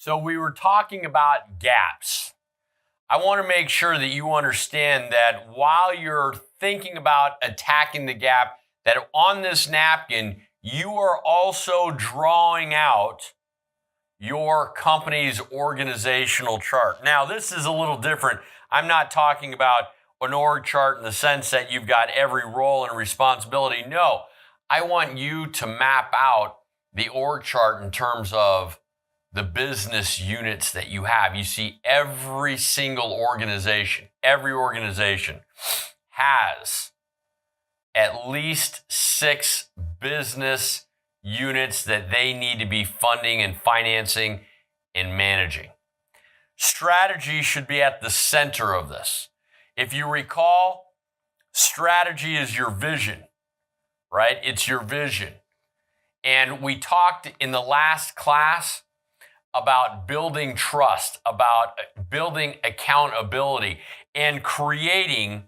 So we were talking about gaps. I want to make sure that you understand that while you're thinking about attacking the gap, that on this napkin, you are also drawing out your company's organizational chart. Now, this is a little different. I'm not talking about an org chart in the sense that you've got every role and responsibility. No, I want you to map out the org chart in terms of the business units that you have. You see, every single organization, every organization has at least 6 business units that they need to be funding and financing and managing. Strategy should be at the center of this. If you recall, strategy is your vision, right? It's your vision. And we talked in the last class about building trust, about building accountability, and creating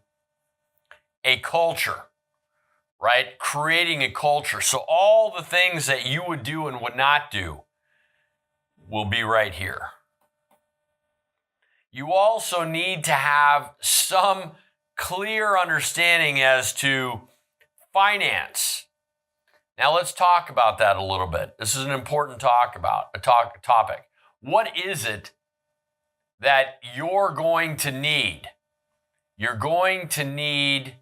a culture, right? Creating a culture. So all the things that you would do and would not do will be right here. You also need to have some clear understanding as to finance. Now let's talk about that a little bit. This is an important topic. What is it that you're going to need? You're going to need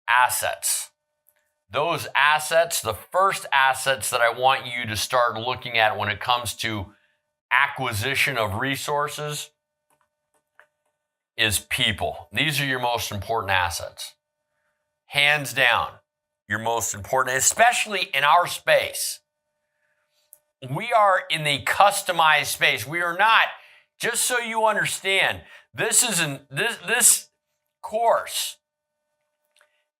assets. Those assets, the first assets that I want you to start looking at when it comes to acquisition of resources is people. These are your most important assets. Hands down, your most important, especially in our space. We are in the customized space. We are not, just so you understand, this course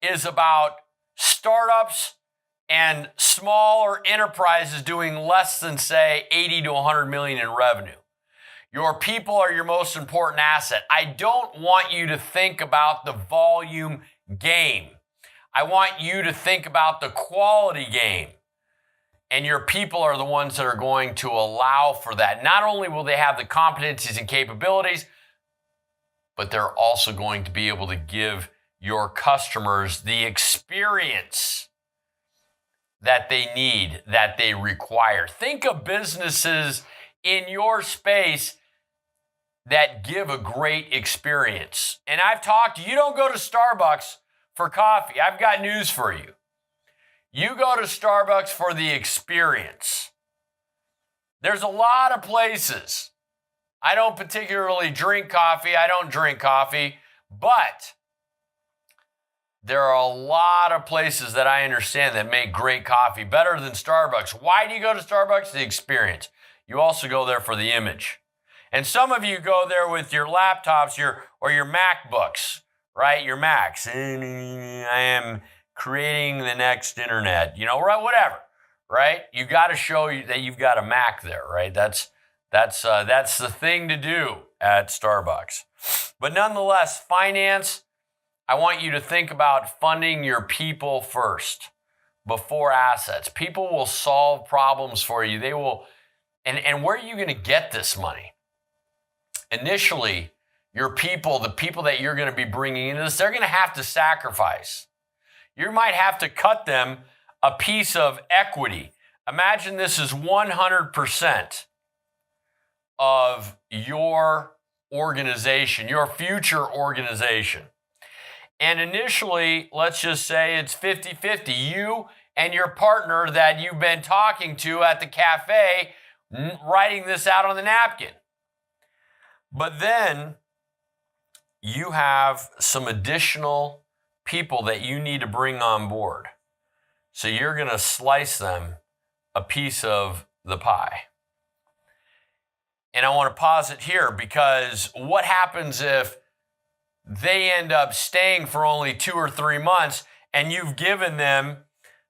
is about startups and smaller enterprises doing less than, say, 80 to 100 million in revenue. Your people are your most important asset. I don't want you to think about the volume game. I want you to think about the quality game. And your people are the ones that are going to allow for that. Not only will they have the competencies and capabilities, but they're also going to be able to give your customers the experience that they need, that they require. Think of businesses in your space that give a great experience. And I've talked, you don't go to Starbucks for coffee. I've got news for you. You go to Starbucks for the experience. There's a lot of places. I don't particularly drink coffee. I don't drink coffee, but there are a lot of places that I understand that make great coffee, better than Starbucks. Why do you go to Starbucks? The experience. You also go there for the image. And some of you go there with your laptops or your MacBooks, right? Your Macs. I am creating the next internet, right? Whatever, right? You got to show you that you've got a Mac there, right? That's the thing to do at Starbucks. But nonetheless, finance, I want you to think about funding your people first before assets. People will solve problems for you. They will, and where are you going to get this money? Initially, your people, the people that you're going to be bringing into this, they're going to have to sacrifice. You might have to cut them a piece of equity. Imagine this is 100% of your organization, your future organization. And initially, let's just say it's 50-50. You and your partner that you've been talking to at the cafe, writing this out on the napkin. But then you have some additional people that you need to bring on board. So you're going to slice them a piece of the pie. And I want to pause it here because what happens if they end up staying for only 2 or 3 months and you've given them,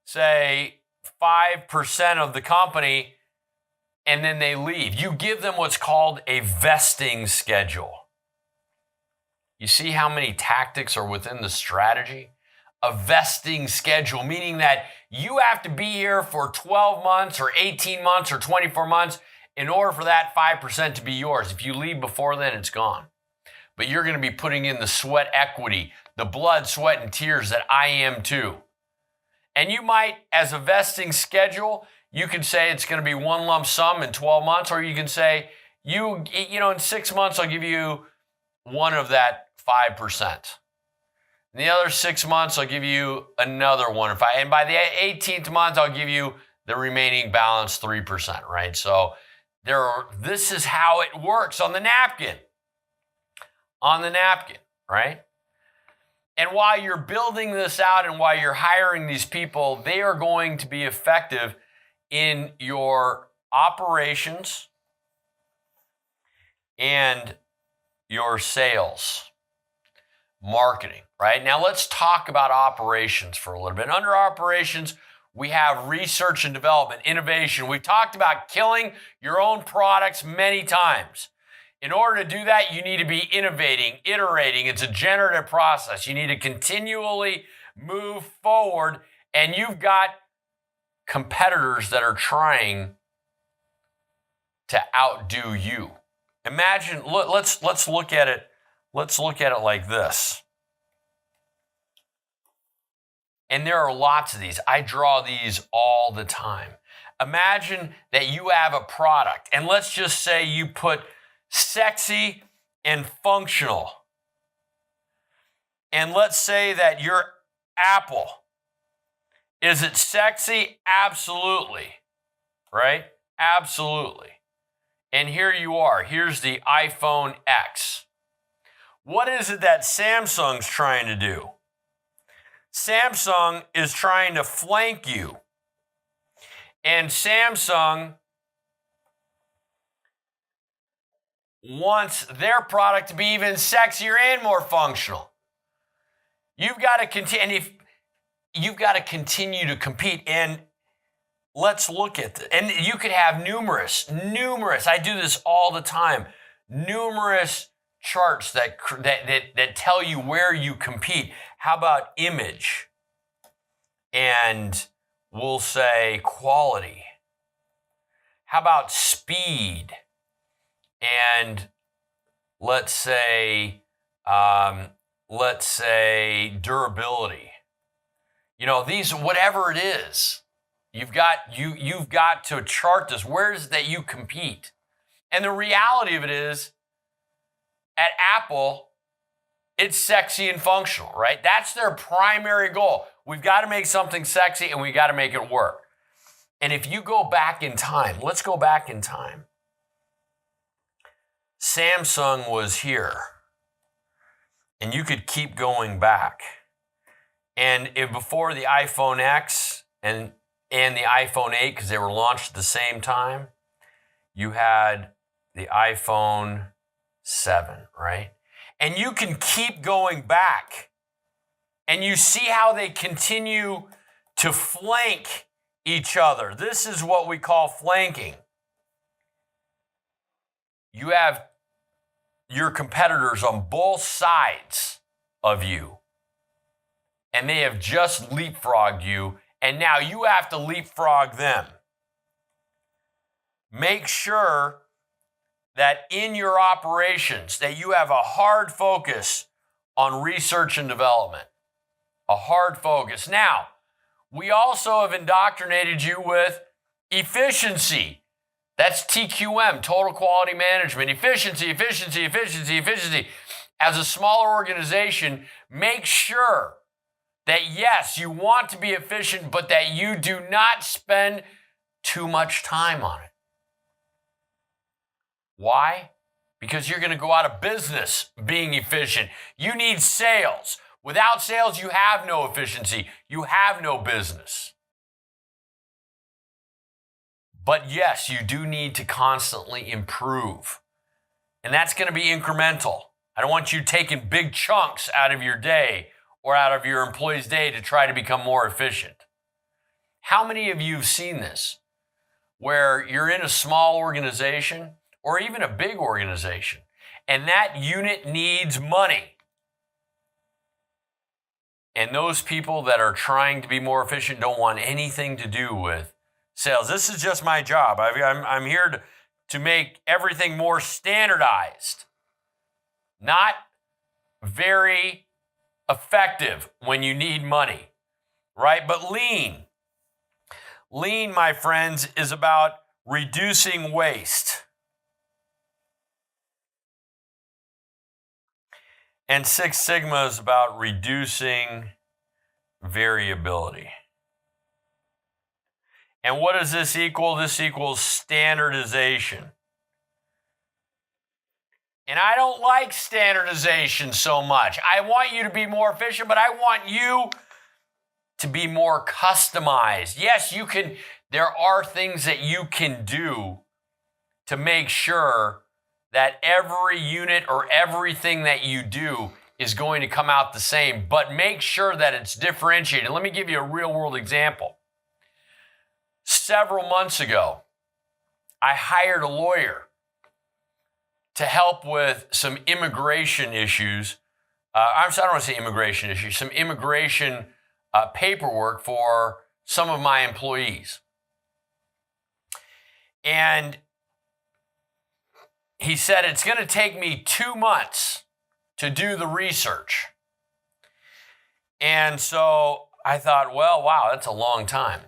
say, 5% of the company and then they leave? You give them what's called a vesting schedule. You see how many tactics are within the strategy? A vesting schedule, meaning that you have to be here for 12 months or 18 months or 24 months in order for that 5% to be yours. If you leave before then, it's gone. But you're going to be putting in the sweat equity, the blood, sweat, and tears that I am too. And you might, as a vesting schedule, you can say it's going to be one lump sum in 12 months, or you can say, in 6 months, I'll give you one of that 5%. In the other 6 months, I'll give you another one. And by the 18th month, I'll give you the remaining balance 3%, right? So this is how it works on the napkin. Right? And while you're building this out and while you're hiring these people, they are going to be effective in your operations and your sales, marketing, right? Now let's talk about operations for a little bit. Under operations, we have research and development, innovation. We've talked about killing your own products many times. In order to do that, you need to be innovating, iterating. It's a generative process. You need to continually move forward, and you've got competitors that are trying to outdo you. Imagine, let's look at it. Let's look at it like this. And there are lots of these. I draw these all the time. Imagine that you have a product, and let's just say you put sexy and functional. And let's say that your Apple, is it sexy? Absolutely. Right? Absolutely. And here you are. Here's the iPhone X. What is it that Samsung's trying to do? Samsung is trying to flank you. And Samsung wants their product to be even sexier and more functional. You've got to continue. You've got to continue to compete. And let's look at this. And you could have numerous. I do this all the time. Numerous charts that tell you where you compete. How about image? And we'll say quality. How about speed? And let's say durability. These, whatever it is, you've got to chart this. Where is it that you compete? And the reality of it is, at Apple, it's sexy and functional, right? That's their primary goal. We've got to make something sexy and we got to make it work. And if you go back in time, let's go back in time. Samsung was here, and you could keep going back. And before the iPhone X and the iPhone 8, because they were launched at the same time, you had the iPhone 7, right? And you can keep going back, and you see how they continue to flank each other. This is what we call flanking. You have your competitors on both sides of you, and they have just leapfrogged you, and now you have to leapfrog them. Make sure that in your operations that you have a hard focus on research and development. A hard focus. Now, we also have indoctrinated you with efficiency. That's TQM, Total Quality Management. Efficiency. As a smaller organization, make sure that yes, you want to be efficient, but that you do not spend too much time on it. Why? Because you're going to go out of business being efficient. You need sales. Without sales, you have no efficiency. You have no business. But yes, you do need to constantly improve. And that's going to be incremental. I don't want you taking big chunks out of your day or out of your employee's day to try to become more efficient. How many of you have seen this? Where you're in a small organization or even a big organization, and that unit needs money. And those people that are trying to be more efficient don't want anything to do with sales. This is just my job. I'm here to make everything more standardized. Not very effective when you need money, right? But lean. Lean, my friends, is about reducing waste. And Six Sigma is about reducing variability. And what does this equal? This equals standardization. And I don't like standardization so much. I want you to be more efficient, but I want you to be more customized. Yes, you can. There are things that you can do to make sure that every unit or everything that you do is going to come out the same, but make sure that it's differentiated. Let me give you a real world example. Several months ago, I hired a lawyer to help with some immigration issues. I don't want to say immigration issues, some immigration paperwork for some of my employees. And he said, it's going to take me 2 months to do the research. And so I thought, well, wow, that's a long time.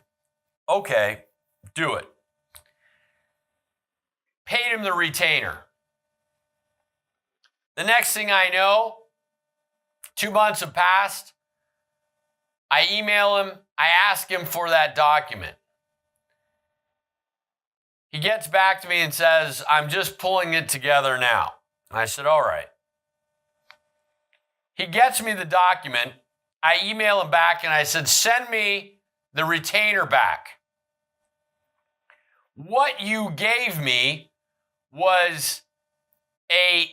Okay, do it. Paid him the retainer. The next thing I know, 2 months have passed. I email him. I ask him for that document. He gets back to me and says, I'm just pulling it together now. And I said, all right. He gets me the document. I email him back and I said, send me the retainer back. What you gave me was a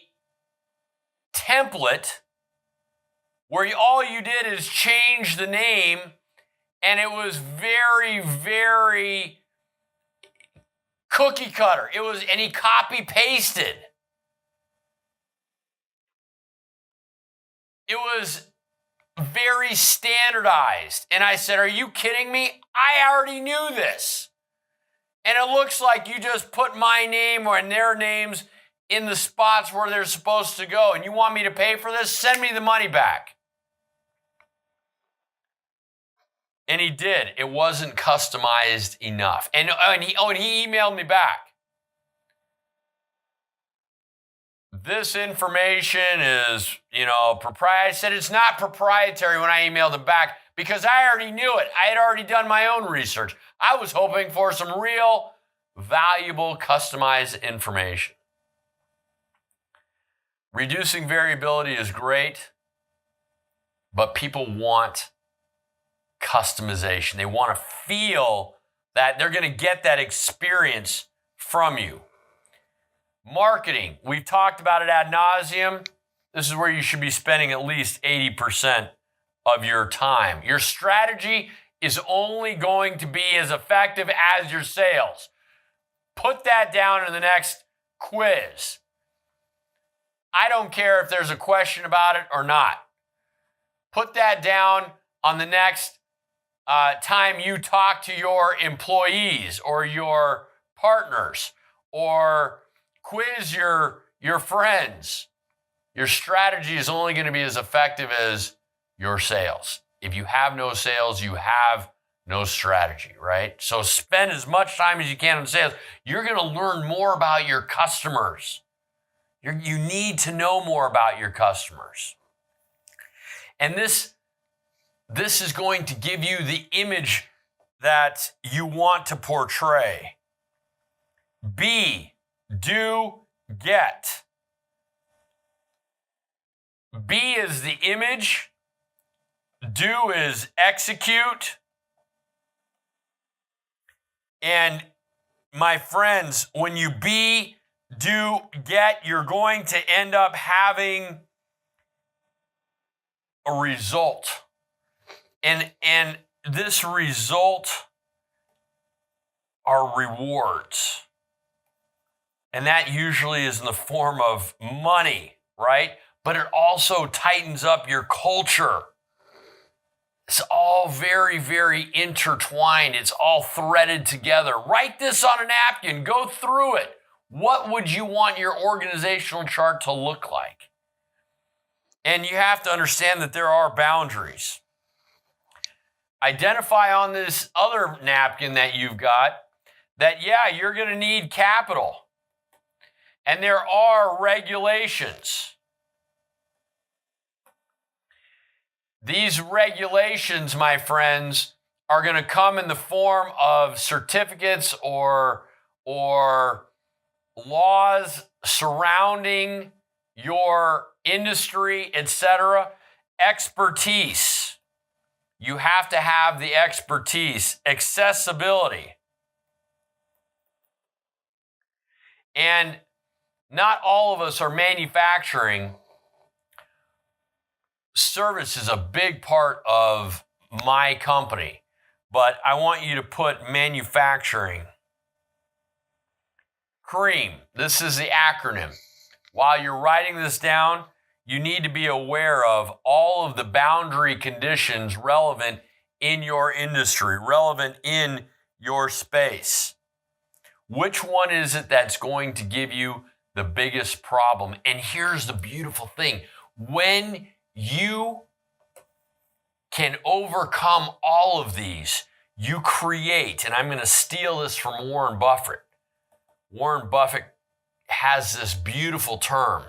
template where all you did is change the name, and it was very, very cookie cutter. And he copy pasted. It was very standardized. And I said, are you kidding me? I already knew this. And it looks like you just put my name or their names in the spots where they're supposed to go. And you want me to pay for this? Send me the money back. And he did. It wasn't customized enough. And he emailed me back. This information is, proprietary. I said it's not proprietary when I emailed him back because I already knew it. I had already done my own research. I was hoping for some real, valuable, customized information. Reducing variability is great, but people want customization. They want to feel that they're going to get that experience from you. Marketing, we've talked about it ad nauseum. This is where you should be spending at least 80% of your time. Your strategy is only going to be as effective as your sales. Put that down in the next quiz. I don't care if there's a question about it or not. Put that down on the next time you talk to your employees or your partners or quiz your friends. Your strategy is only going to be as effective as your sales. If you have no sales, you have no strategy, right? So spend as much time as you can on sales. You're going to learn more about your customers. You need to know more about your customers. And this is going to give you the image that you want to portray. Be, do, get. Be is the image. Do is execute. And my friends, when you be, do, get, you're going to end up having a result. And this result are rewards. And that usually is in the form of money, right? But it also tightens up your culture. It's all very, very intertwined. It's all threaded together. Write this on a napkin. Go through it. What would you want your organizational chart to look like? And you have to understand that there are boundaries. Identify on this other napkin that you've got that, yeah, you're going to need capital. And there are regulations. These regulations, my friends, are going to come in the form of certificates or laws surrounding your industry, etc. Expertise. You have to have the expertise. Accessibility. And not all of us are manufacturing. Service is a big part of my company, but I want you to put manufacturing. CREAM, this is the acronym. While you're writing this down, you need to be aware of all of the boundary conditions relevant in your industry, relevant in your space. Which one is it that's going to give you the biggest problem? And here's the beautiful thing. When you can overcome all of these, you create, and I'm going to steal this from Warren Buffett. Warren Buffett has this beautiful term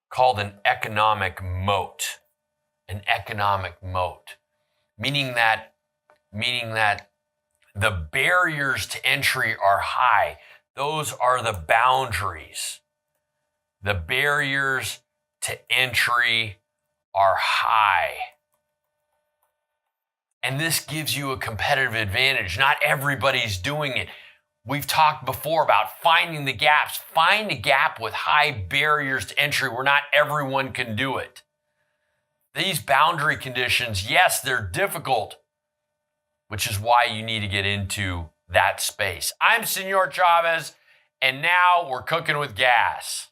called an economic moat. An economic moat, meaning that the barriers to entry are high. Those are the boundaries. The barriers to entry are high. And this gives you a competitive advantage. Not everybody's doing it. We've talked before about finding the gaps. Find a gap with high barriers to entry where not everyone can do it. These boundary conditions, yes, they're difficult, which is why you need to get into that space. I'm Senor Chavez, and now we're cooking with gas.